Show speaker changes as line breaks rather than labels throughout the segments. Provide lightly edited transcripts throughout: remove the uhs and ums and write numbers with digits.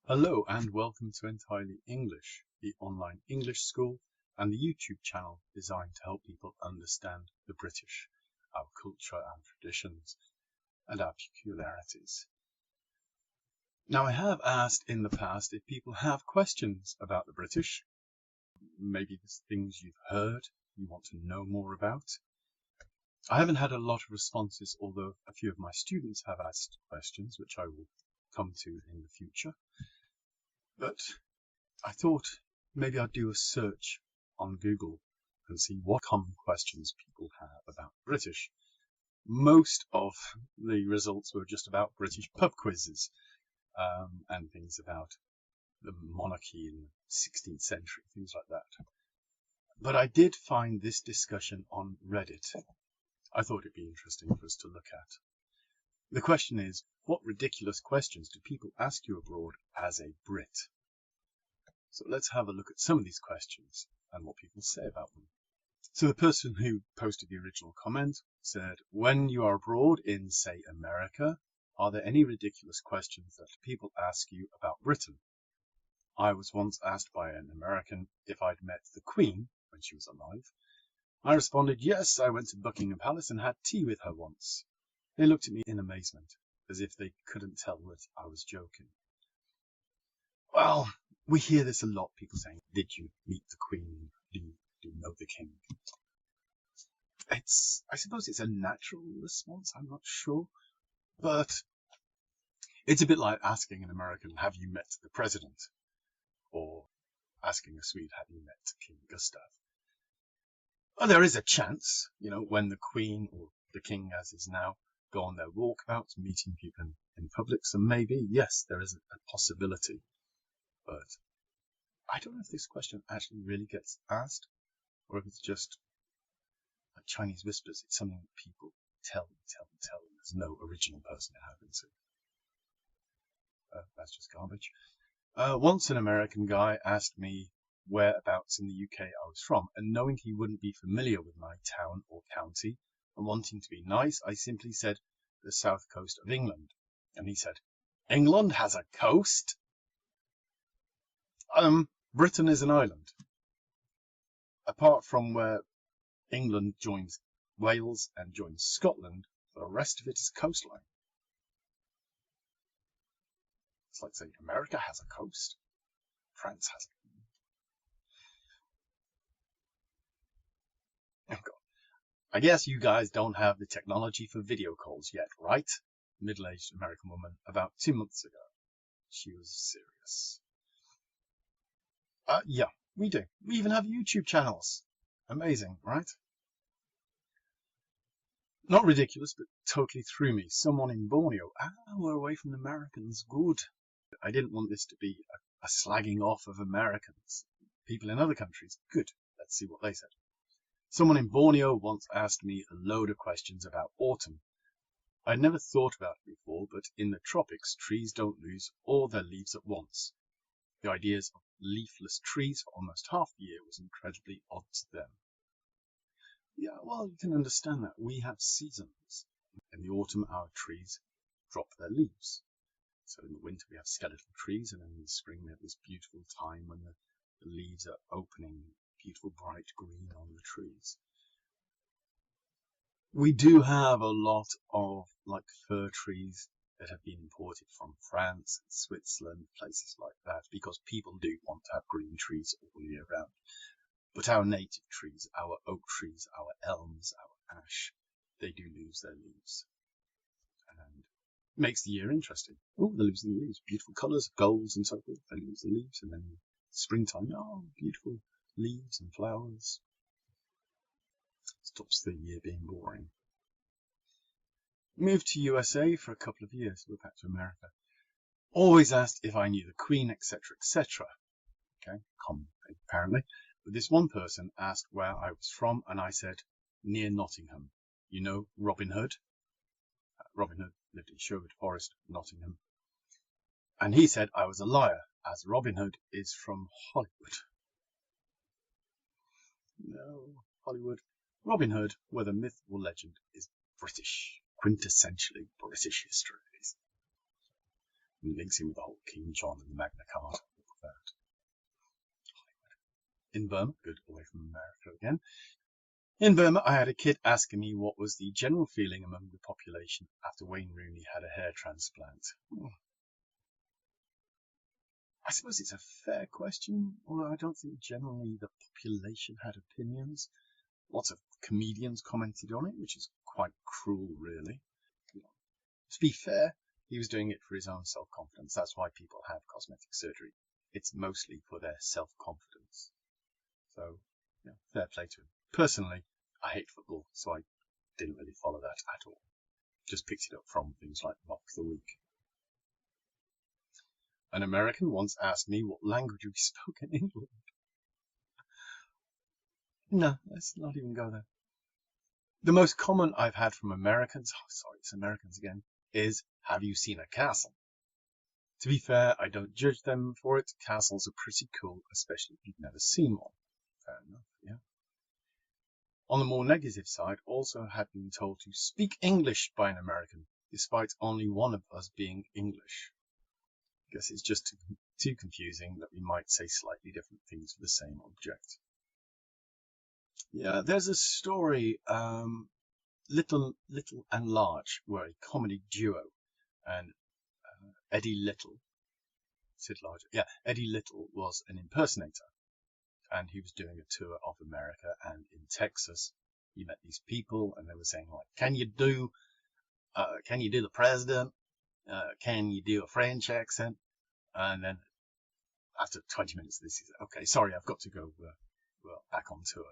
Hello and welcome to Entirely English, the online English school and the YouTube channel designed to help people understand the British, our culture and traditions, and our peculiarities. Now, I have asked in the past if people have questions about the British, maybe there's things you've heard you want to know more about. I haven't had a lot of responses, although a few of my students have asked questions, which I will come to in the future. But I thought maybe I'd do a search on Google and see what common questions people have about British. Most of the results were just about British pub quizzes and things about the monarchy in the 16th century, things like that. But I did find this discussion on Reddit. I thought it'd be interesting for us to look at. The question is, what ridiculous questions do people ask you abroad as a Brit? So let's have a look at some of these questions and what people say about them. So the person who posted the original comment said, when you are abroad in, say, America, are there any ridiculous questions that people ask you about Britain? I was once asked by an American if I'd met the Queen when she was alive. I responded, yes, I went to Buckingham Palace and had tea with her once. They looked at me in amazement, as if they couldn't tell that I was joking. Well, we hear this a lot, people saying, did you meet the Queen? Do you know the King? I suppose it's a natural response, I'm not sure. But it's a bit like asking an American, have you met the President? Or asking a Swede, have you met King Gustav? Well, there is a chance, when the Queen or the King, as is now, go on their walkabouts, meeting people in public. So maybe, yes, there is a possibility. But I don't know if this question actually really gets asked, or if it's just like Chinese whispers. It's something that people tell and there's no original person it happens to. That's just garbage. Once an American guy asked me whereabouts in the UK I was from, and knowing he wouldn't be familiar with my town or county, and wanting to be nice, I simply said the south coast of England. And he said, England has a coast? Britain is an island. Apart from where England joins Wales and joins Scotland, the rest of it is coastline. It's like saying America has a coast, France has a... Oh God. I guess you guys don't have the technology for video calls yet, right? Middle-aged American woman about 2 months ago. She was serious. Yeah, we do. We even have YouTube channels. Amazing, right? Not ridiculous, but totally threw me. Someone in Borneo. We're away from the Americans. Good. I didn't want this to be a slagging off of Americans. People in other countries. Good. Let's see what they said. Someone in Borneo once asked me a load of questions about autumn. I'd never thought about it before, but in the tropics, trees don't lose all their leaves at once. The ideas of leafless trees for almost half the year was incredibly odd to them. Yeah, well, you can understand that. We have seasons. In the autumn, our trees drop their leaves. So in the winter, we have skeletal trees, and in the spring, we have this beautiful time when the leaves are opening, beautiful bright green on the trees. We do have a lot of fir trees that have been imported from France and Switzerland, places like that, because people do want to have green trees all year round. But our native trees, our oak trees, our elms, our ash, they do lose their leaves. And it makes the year interesting. Oh, they're losing the leaves. Beautiful colours, golds and so forth. They lose the leaves. And then springtime, beautiful leaves and flowers. Stops the year being boring. Moved to USA for a couple of years. We're back to America. Always asked if I knew the Queen, etc., etc. Okay, common apparently. But this one person asked where I was from, and I said, near Nottingham. You know Robin Hood? Robin Hood lived in Sherwood Forest, Nottingham. And he said I was a liar, as Robin Hood is from Hollywood. No, Hollywood. Robin Hood, whether myth or legend, is British. Quintessentially British history. links in with the whole King John and the Magna Carta. In Burma, good, away from America again. In Burma, I had a kid asking me what was the general feeling among the population after Wayne Rooney had a hair transplant. I suppose it's a fair question, although I don't think generally the population had opinions. Lots of comedians commented on it, which is quite cruel, really. To be fair, he was doing it for his own self-confidence. That's why people have cosmetic surgery. It's mostly for their self-confidence. So, yeah, fair play to him. Personally, I hate football, so I didn't really follow that at all. Just picked it up from things like Mock the Week. An American once asked me what language we spoke in England. No, let's not even go there. The most common I've had from Americans, it's Americans again, is, have you seen a castle? To be fair, I don't judge them for it. Castles are pretty cool, especially if you've never seen one. Fair enough, yeah. On the more negative side, also had been told to speak English by an American, despite only one of us being English. I guess it's just too confusing that we might say slightly different things for the same object. Yeah, there's a story, Little and Large were a comedy duo, and Eddie Little was an impersonator, and he was doing a tour of America, and in Texas he met these people, and they were saying, like, can you do the president? Can you do a French accent? And then after 20 minutes of this, he said, okay, sorry, I've got to go. We're back on tour.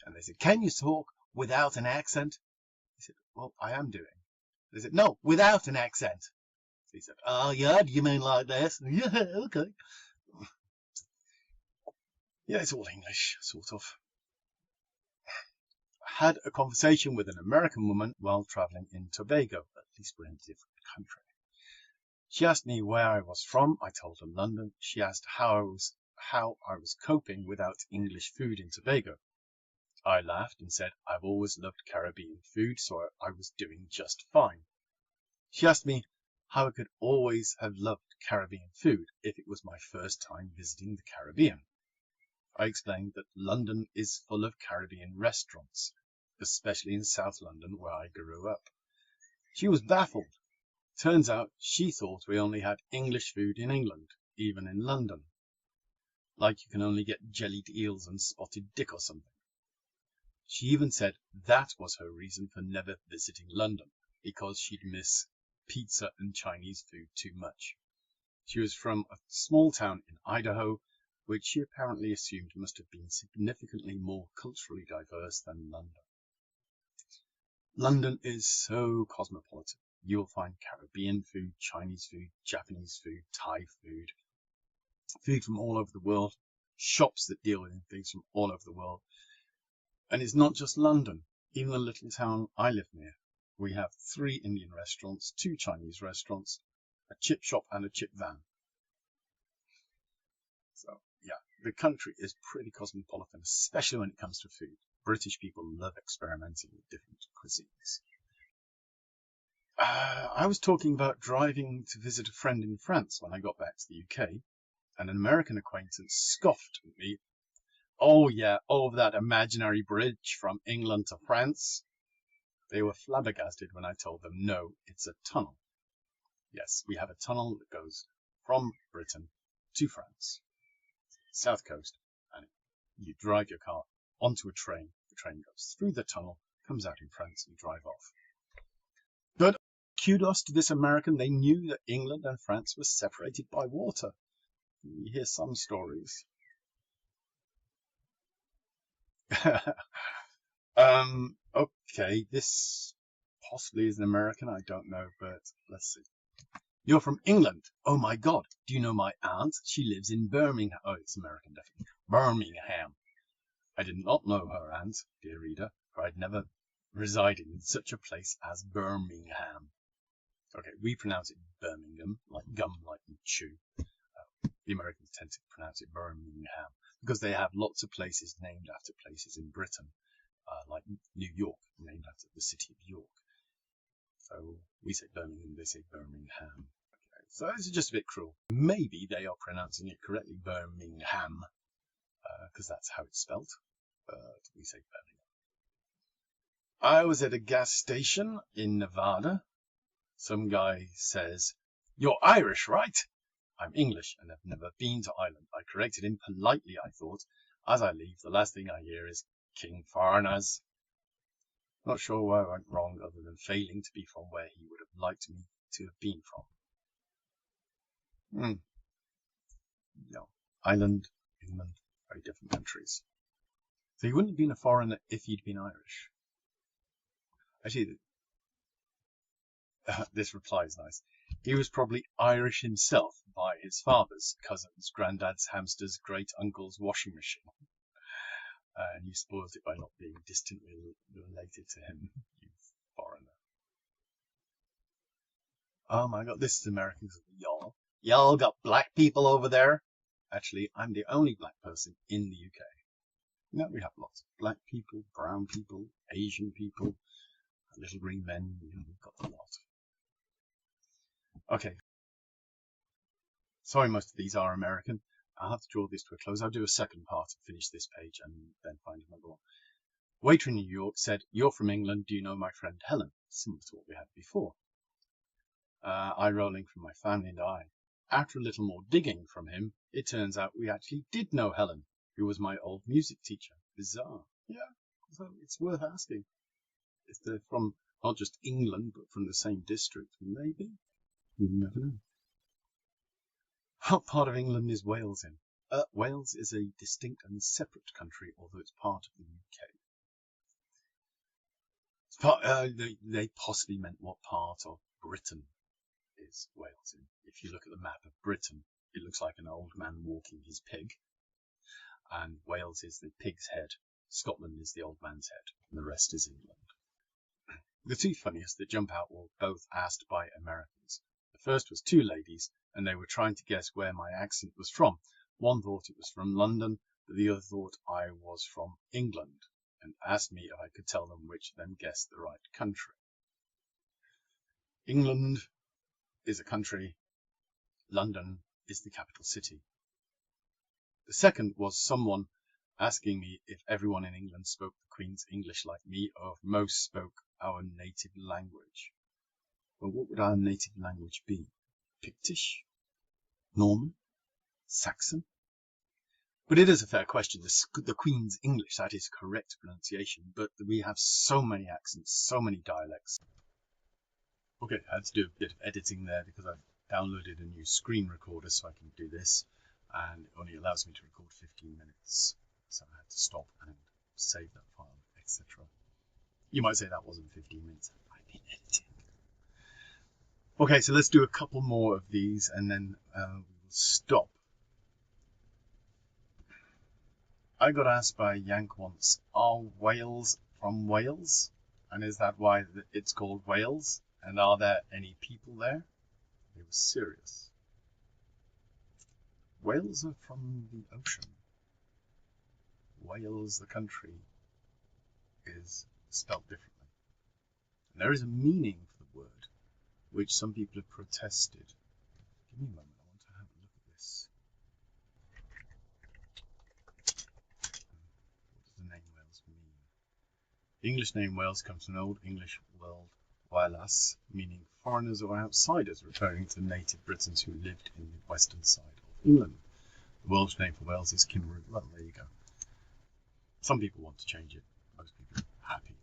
And they said, can you talk without an accent? He said, well, I am doing. They said, no, without an accent. So he said, oh, yeah, do you mean like this? Yeah, okay. Yeah, it's all English, sort of. I had a conversation with an American woman while traveling in Tobago. At least we're in a different country. She asked me where I was from. I told her London. She asked how I was coping without English food in Tobago. I laughed and said I've always loved Caribbean food, so I was doing just fine. She asked me how I could always have loved Caribbean food if it was my first time visiting the Caribbean. I explained that London is full of Caribbean restaurants, especially in South London where I grew up. She was baffled. Turns out she thought we only had English food in England, even in London. Like you can only get jellied eels and spotted dick or something. She even said that was her reason for never visiting London, because she'd miss pizza and Chinese food too much. She was from a small town in Idaho, which she apparently assumed must have been significantly more culturally diverse than London. London is so cosmopolitan. You will find Caribbean food, Chinese food, Japanese food, Thai food, food from all over the world, shops that deal with things from all over the world. And it's not just London. Even the little town I live near, we have 3 Indian restaurants, 2 Chinese restaurants, a chip shop and a chip van. So, yeah, the country is pretty cosmopolitan, especially when it comes to food. British people love experimenting with different cuisines. I was talking about driving to visit a friend in France when I got back to the UK, and an American acquaintance scoffed at me. Oh yeah, over that imaginary bridge from England to France. They were flabbergasted when I told them, no, it's a tunnel. Yes, we have a tunnel that goes from Britain to France, south coast, and you drive your car onto a train. The train goes through the tunnel, comes out in France, and you drive off. But kudos to this American. They knew that England and France were separated by water. You hear some stories. Okay, this possibly is an American, I don't know, but let's see. You're from England. Oh my God, do you know my aunt? She lives in Birmingham. Oh, it's American, definitely. Birmingham. I did not know her aunt, dear reader, for I'd never resided in such a place as Birmingham. Okay, we pronounce it Birmingham, like gum, like chew. The Americans tend to pronounce it Birmingham because they have lots of places named after places in Britain, like New York, named after the city of York. So we say Birmingham, they say Birmingham. Okay, So this is just a bit cruel. Maybe they are pronouncing it correctly, Birmingham, because that's how it's spelt. We say Birmingham. I was at a gas station in Nevada. Some guy says, "You're Irish, right?" I'm English and have never been to Ireland. I corrected him politely, I thought. As I leave, the last thing I hear is, "King foreigners." Not sure where I went wrong other than failing to be from where he would have liked me to have been from. No. Ireland, England, very different countries. So he wouldn't have been a foreigner if he'd been Irish. Actually, this reply is nice. He was probably Irish himself by his father's, cousin's, granddad's, hamster's, great uncle's washing machine. And you spoiled it by not being distantly related to him, you foreigner. Oh my god, this is Americans. Y'all. Y'all got black people over there? Actually, I'm the only black person in the UK. No, we have lots of black people, brown people, Asian people, little green men. We've got a lot. Okay. Sorry, most of these are American. I'll have to draw this to a close. I'll do a second part and finish this page and then find another one. Waiter in New York said, "You're from England. Do you know my friend Helen?" Similar to what we had before. Eye rolling from my family and I. After a little more digging from him, it turns out we actually did know Helen, who was my old music teacher. Bizarre. Yeah, so it's worth asking. If they're from not just England, but from the same district, maybe. You never know. What part of England is Wales in? Wales is a distinct and separate country, although it's part of the UK. They possibly meant what part of Britain is Wales in. If you look at the map of Britain, it looks like an old man walking his pig. And Wales is the pig's head. Scotland is the old man's head. And the rest is England. The two funniest that jump out were both asked by Americans. The first was two ladies, and they were trying to guess where my accent was from. One thought it was from London, but the other thought I was from England, and asked me if I could tell them which of them guessed the right country. England is a country. London is the capital city. The second was someone asking me if everyone in England spoke the Queen's English like me, or if most spoke our native language. Well, what would our native language be? Pictish? Norman? Saxon? But it is a fair question. The Queen's English, that is correct pronunciation, but we have so many accents, so many dialects. Okay, I had to do a bit of editing there because I've downloaded a new screen recorder so I can do this, and it only allows me to record 15 minutes. So I had to stop and save that file, etc. You might say that wasn't 15 minutes. I've been editing. Okay, so let's do a couple more of these and then we'll stop. I got asked by a Yank once, "Are Wales from Wales? And is that why it's called Wales? And are there any people there?" They were serious. Wales are from the ocean. Wales, the country, is spelled differently. And there is a meaning for the word, which some people have protested. Give me a moment, I want to have a look at this. What does the name Wales mean? The English name Wales comes from Old English word Waelas, meaning foreigners or outsiders, referring to the native Britons who lived in the western side of England. The Welsh name for Wales is Cymru. Well, there you go. Some people want to change it. Most people are happy.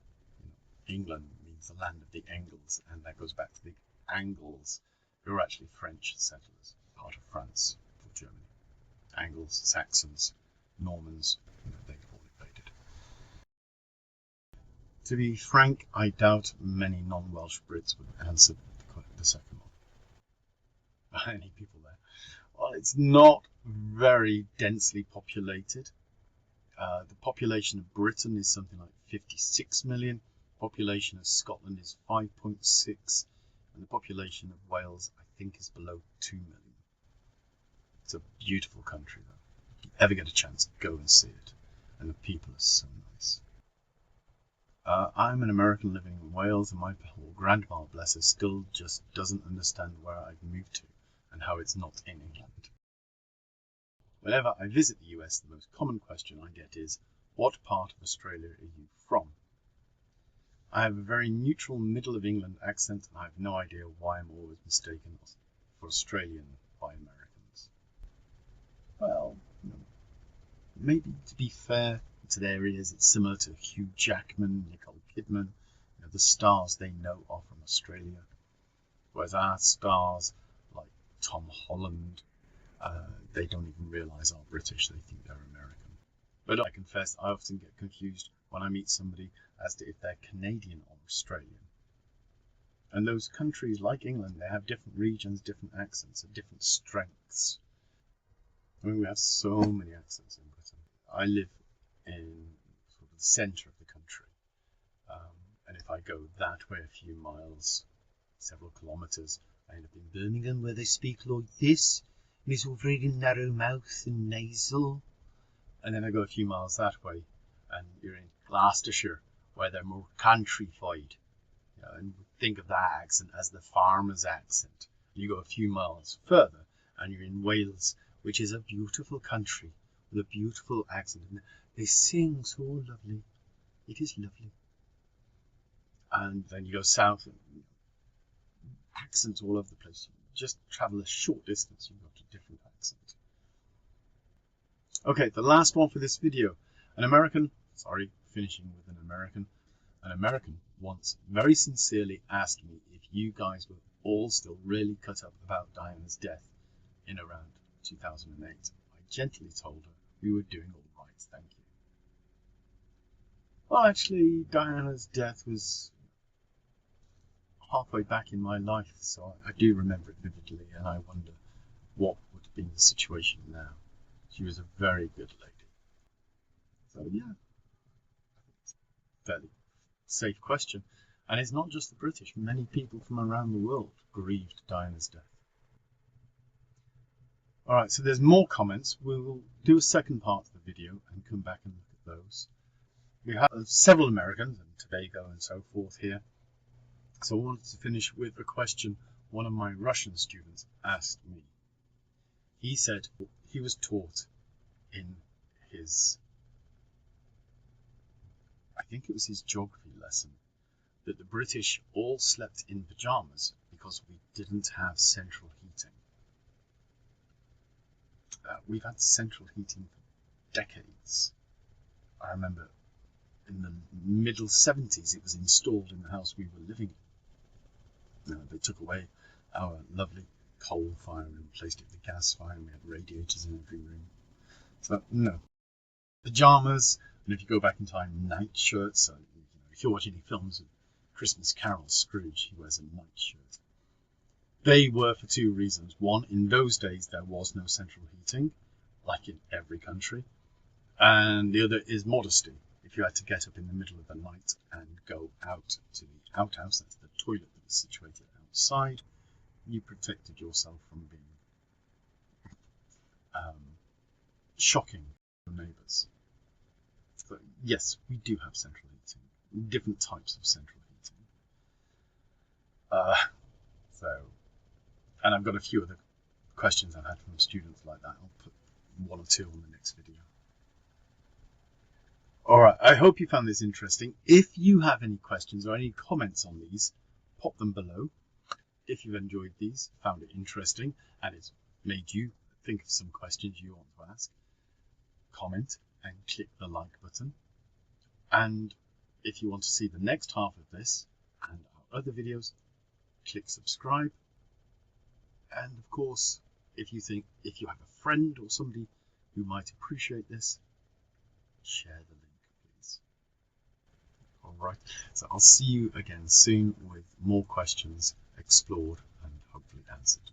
England means the land of the Angles, and that goes back to the Angles, who are actually French settlers, part of France for Germany. Angles, Saxons, Normans, they've all invaded. To be frank, I doubt many non-Welsh Brits would answer the second one. Any people there? Well, it's not very densely populated. The population of Britain is something like 56 million. Population of Scotland is 5.6, and the population of Wales, I think, is below 2 million. It's a beautiful country, though. If you ever get a chance, go and see it. And the people are so nice. I'm an American living in Wales, and my grandma, bless her, still just doesn't understand where I've moved to. and how it's not in England. Whenever I visit the US, the most common question I get is, what part of Australia are you from? I have a very neutral middle of England accent, and I have no idea why I'm always mistaken for Australian by Americans. Well, maybe to be fair to their ears, it's similar to Hugh Jackman, Nicole Kidman, the stars they know are from Australia, whereas our stars like Tom Holland, they don't even realise are British, they think they're American. But I confess I often get confused when I meet somebody as to if they're Canadian or Australian. And those countries, like England, they have different regions, different accents, and different strengths. I mean, we have so many accents in Britain. I live in sort of the centre of the country. And if I go that way a few miles, several kilometres, I end up in Birmingham, where they speak like this, and it's all very narrow mouth and nasal. And then I go a few miles that way, and you're in Gloucestershire, where they're more countrified. And think of that accent as the farmer's accent. You go a few miles further, and you're in Wales, which is a beautiful country with a beautiful accent. And they sing so lovely. It is lovely. And then you go south, and accents all over the place. You just travel a short distance, you've got a different accent. Okay, the last one for this video. Finishing with an American once very sincerely asked me if you guys were all still really cut up about Diana's death in around 2008. I gently told her we were doing all right, thank you. Well, actually, Diana's death was halfway back in my life, so I do remember it vividly, and I wonder what would have been the situation now. She was a very good lady. So yeah, fairly safe question. And it's not just the British. Many people from around the world grieved Diana's death. Alright, so there's more comments. We will do a second part of the video and come back and look at those. We have several Americans and Tobago and so forth here. So I wanted to finish with a question one of my Russian students asked me. He said he was taught in his, I think it was his geography lesson, that the British all slept in pyjamas because we didn't have central heating. We've had central heating for decades. I remember in the middle 70s it was installed in the house we were living in. They took away our lovely coal fire and replaced it with a gas fire, and we had radiators in every room. So no. Pyjamas, and if you go back in time, night shirts. If you're watching any films of Christmas Carol, Scrooge, he wears a night shirt. They were for two reasons. One, in those days there was no central heating, like in every country. And the other is modesty. If you had to get up in the middle of the night and go out to the outhouse, that's the toilet that was situated outside, you protected yourself from being shocking to your neighbours. So yes, we do have central heating, different types of central heating. And I've got a few other questions I've had from students like that. I'll put one or two on the next video. Alright, I hope you found this interesting. If you have any questions or any comments on these, pop them below. If you've enjoyed these, found it interesting, and it's made you think of some questions you want to ask, comment and click the like button. And if you want to see the next half of this and our other videos, click subscribe. And of course, if you have a friend or somebody who might appreciate this, share the link, please. Alright, so I'll see you again soon with more questions explored and hopefully answered.